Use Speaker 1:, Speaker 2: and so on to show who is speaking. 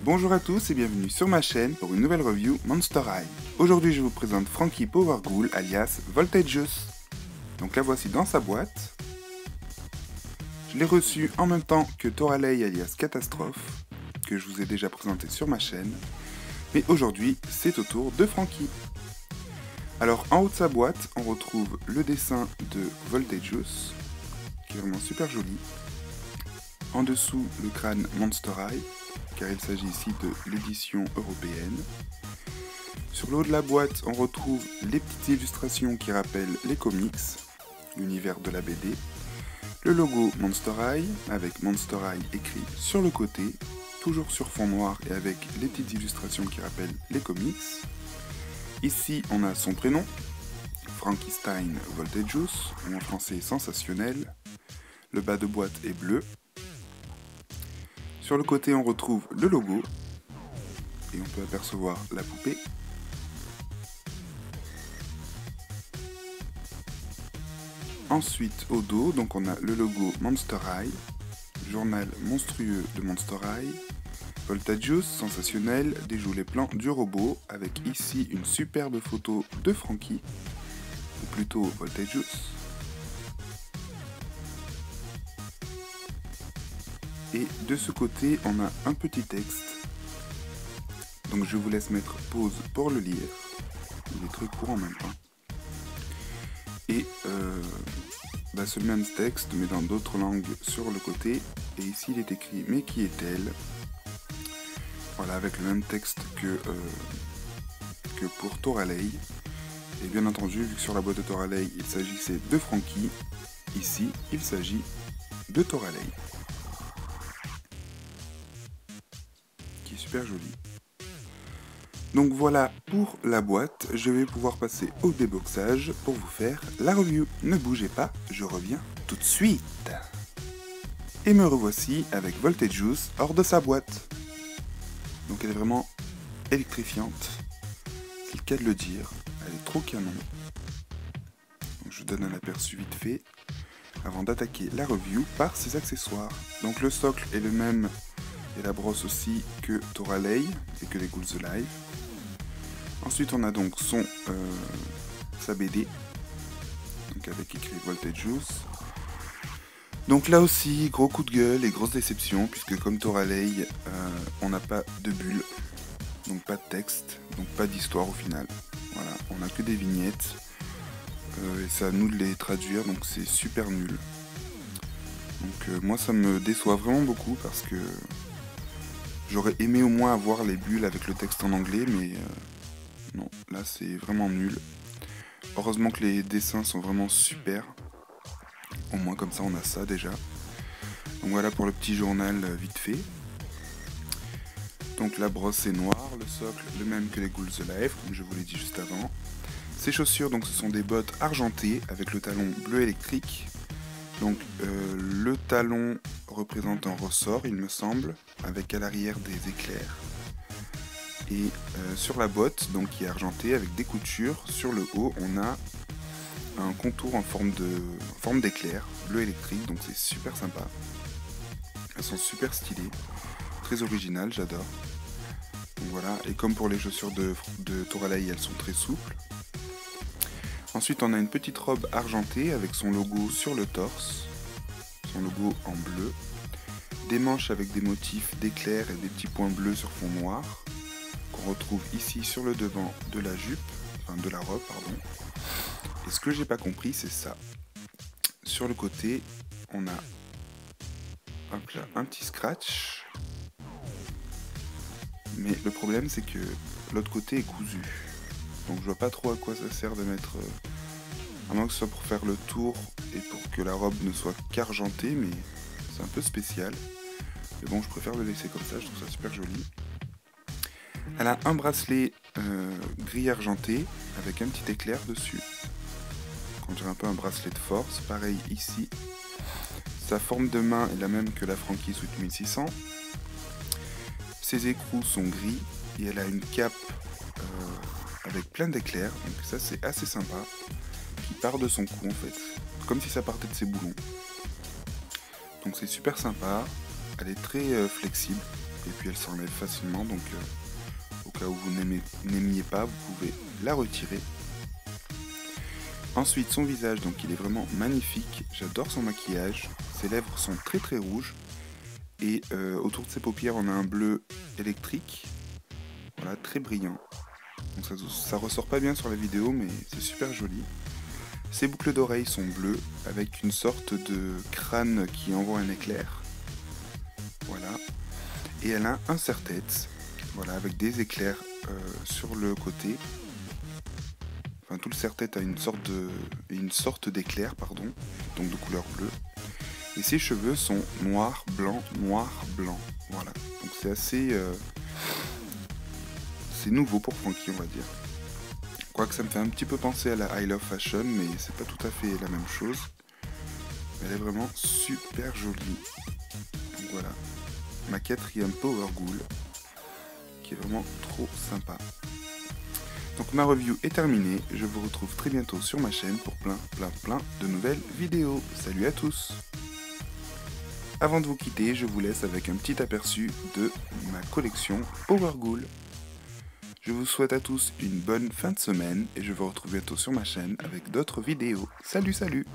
Speaker 1: Bonjour à tous et bienvenue sur ma chaîne pour une nouvelle review Monster High. Aujourd'hui je vous présente Frankie Power Ghoul alias Voltageous. Donc la voici dans sa boîte. Je l'ai reçu en même temps que Toralei alias Catastrophe, que je vous ai déjà présenté sur ma chaîne. Mais aujourd'hui c'est au tour de Frankie. Alors en haut de sa boîte on retrouve le dessin de Voltageous, qui est vraiment super joli. En dessous le crâne Monster High, car il s'agit ici de l'édition européenne. Sur le haut de la boîte, on retrouve les petites illustrations qui rappellent les comics, l'univers de la BD, le logo Monster High, avec Monster High écrit sur le côté, toujours sur fond noir et avec les petites illustrations qui rappellent les comics. Ici, on a son prénom, Frankenstein Voltageous, ou en français Sensationnel. Le bas de boîte est bleu. Sur le côté, on retrouve le logo, et on peut apercevoir la poupée. Ensuite, au dos, donc on a le logo Monster High, journal monstrueux de Monster High, Voltageous, Sensationnel, déjoue les plans du robot, avec ici une superbe photo de Frankie, ou plutôt Voltageous. Et de ce côté, on a un petit texte. Donc je vous laisse mettre pause pour le lire. Il est très court en même temps. Et c'est le même texte, mais dans d'autres langues sur le côté. Et ici, il est écrit « Mais qui est-elle » Voilà, avec le même texte que pour Toralei. Et bien entendu, vu que sur la boîte de Toralei, il s'agissait de Frankie, ici, il s'agit de Toralei. Qui est super joli. Donc voilà pour la boîte, je vais pouvoir passer au déboxage pour vous faire la review. Ne bougez pas, je reviens tout de suite. Et me revoici avec Voltageous hors de sa boîte. Donc elle est vraiment électrifiante, c'est le cas de le dire, elle est trop canon. Donc je vous donne un aperçu vite fait, avant d'attaquer la review par ses accessoires. Donc le socle est le même et la brosse aussi que Toralei et que les Ghouls Alive. Ensuite on a donc sa BD, donc avec écrit Voltageous. Donc là aussi, gros coup de gueule et grosse déception, puisque comme Toralei, on n'a pas de bulle, donc pas de texte, donc pas d'histoire au final. Voilà, on n'a que des vignettes, et c'est à nous de les traduire, donc c'est super nul. Donc moi ça me déçoit vraiment beaucoup, parce que j'aurais aimé au moins avoir les bulles avec le texte en anglais, mais non, là c'est vraiment nul. Heureusement que les dessins sont vraiment super. Au moins comme ça on a ça déjà. Donc voilà pour le petit journal vite fait. Donc la brosse est noire, le socle le même que les Ghouls Alive, comme je vous l'ai dit juste avant. Ces chaussures donc ce sont des bottes argentées avec le talon bleu électrique. Donc le talon représente un ressort il me semble, avec à l'arrière des éclairs. Et sur la botte, donc qui est argentée avec des coutures, sur le haut on a un contour en forme d'éclair, bleu électrique, donc c'est super sympa. Elles sont super stylées, très originales, j'adore. Donc voilà, et comme pour les chaussures de Toralei, elles sont très souples. Ensuite on a une petite robe argentée avec son logo sur le torse, son logo en bleu. Des manches avec des motifs d'éclairs et des petits points bleus sur fond noir, qu'on retrouve ici sur le devant de la jupe, enfin de la robe, pardon. Et ce que j'ai pas compris, c'est ça. Sur le côté, on a hop là, un petit scratch. Mais le problème, c'est que l'autre côté est cousu. Donc je vois pas trop à quoi ça sert de mettre... à moins que ce soit pour faire le tour et pour que la robe ne soit qu'argentée, mais c'est un peu spécial. Mais bon, je préfère le laisser comme ça, je trouve ça super joli. Elle a un bracelet gris argenté avec un petit éclair dessus. On dirait un peu un bracelet de force, pareil ici. Sa forme de main est la même que la Frankie Sweet 1600. Ses écrous sont gris et elle a une cape avec plein d'éclairs, donc ça c'est assez sympa, qui part de son cou en fait, comme si ça partait de ses boulons. Donc c'est super sympa, elle est très flexible, et puis elle s'enlève facilement, donc au cas où vous n'aimiez pas, vous pouvez la retirer. Ensuite son visage, donc il est vraiment magnifique, j'adore son maquillage, ses lèvres sont très très rouges, et autour de ses paupières on a un bleu électrique, voilà, très brillant. Donc ça ressort pas bien sur la vidéo, mais c'est super joli. Ses boucles d'oreilles sont bleues, avec une sorte de crâne qui envoie un éclair. Voilà. Et elle a un serre-tête, voilà, avec des éclairs sur le côté. Enfin, tout le serre-tête a une sorte d'éclair, pardon, donc de couleur bleue. Et ses cheveux sont noir, blanc, noir, blanc. Voilà. Donc c'est assez... c'est nouveau pour Frankie, on va dire. Quoique ça me fait un petit peu penser à la I Love Fashion, mais c'est pas tout à fait la même chose. Elle est vraiment super jolie. Donc voilà. Ma 4e Power Ghoul, qui est vraiment trop sympa. Donc ma review est terminée, je vous retrouve très bientôt sur ma chaîne pour plein de nouvelles vidéos. Salut à tous! Avant de vous quitter, je vous laisse avec un petit aperçu de ma collection Power Ghoul. Je vous souhaite à tous une bonne fin de semaine et je vous retrouve bientôt sur ma chaîne avec d'autres vidéos. Salut, salut!